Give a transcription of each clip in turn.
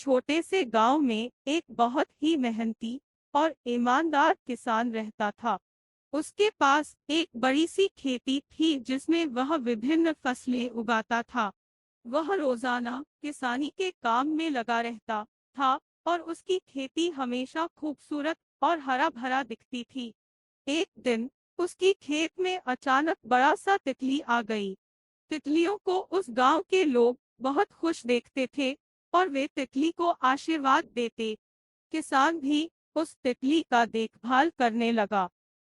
छोटे से गांव में एक बहुत ही मेहनती और ईमानदार किसान रहता था। उसके पास एक बड़ी सी खेती थी जिसमें वह विभिन्न फसलें उगाता था। वह रोजाना किसानी के काम में लगा रहता था और उसकी खेती हमेशा खूबसूरत और हरा भरा दिखती थी। एक दिन उसकी खेत में अचानक बड़ा सा तितली आ गई। तितलियों को उस गांव के लोग बहुत खुश देखते थे और वे तितली को आशीर्वाद देते। किसान भी उस तितली का देखभाल करने लगा।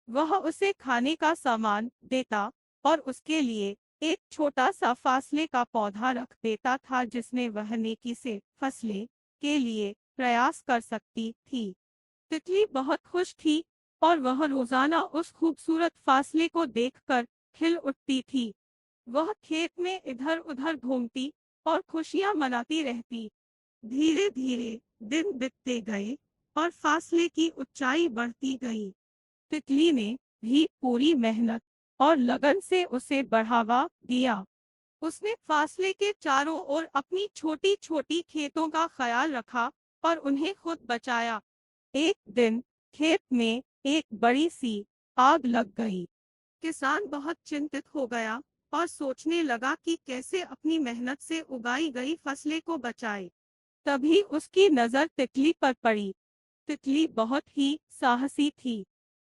वह उसे खाने का सामान देता और उसके लिए एक छोटा सा फासले का पौधा रख देता था जिसमें वह नेकी से फसलें के लिए प्रयास कर सकती थी। तितली बहुत खुश थी और वह रोजाना उस खूबसूरत फासले को देखकर खिल उठती थी। वह खेत में इधर उधर घूमती और खुशियां मनाती रहती। धीरे धीरे दिन बीतते गए और फासले की ऊंचाई बढ़ती गई। तितली ने भी पूरी मेहनत और लगन से उसे बढ़ावा दिया। उसने फासले के चारों ओर अपनी छोटी छोटी खेतों का ख्याल रखा और उन्हें खुद बचाया। एक दिन खेत में एक बड़ी सी आग लग गई। किसान बहुत चिंतित हो गया और सोचने लगा कि कैसे अपनी मेहनत से उगाई गई फसलें को बचाए। तभी उसकी नजर तितली पर पड़ी। तितली बहुत ही साहसी थी।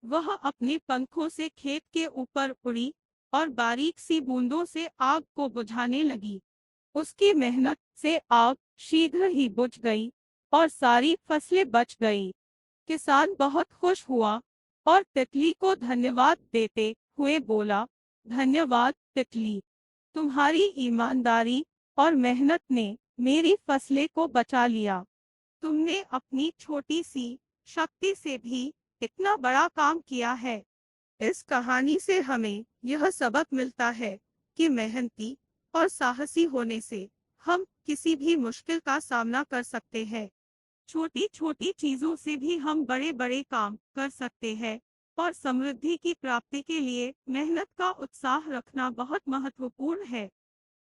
वह अपने पंखों से खेत के ऊपर उड़ी और बारीक सी बूंदों से आग को बुझाने लगी। उसकी मेहनत से आग शीघ्र ही बुझ गई और सारी फसलें बच गईं। किसान बहुत खुश हुआ और तितली को धन्यवाद देते हुए बोला, धन्यवाद तितली, तुम्हारी ईमानदारी और मेहनत ने मेरी फसलें को बचा लिया। तुमने अपनी छोटी सी शक्ति से भी इतना बड़ा काम किया है। इस कहानी से हमें यह सबक मिलता है कि मेहनती और साहसी होने से हम किसी भी मुश्किल का सामना कर सकते हैं। छोटी छोटी चीजों से भी हम बड़े बड़े काम कर सकते हैं और समृद्धि की प्राप्ति के लिए मेहनत का उत्साह रखना बहुत महत्वपूर्ण है।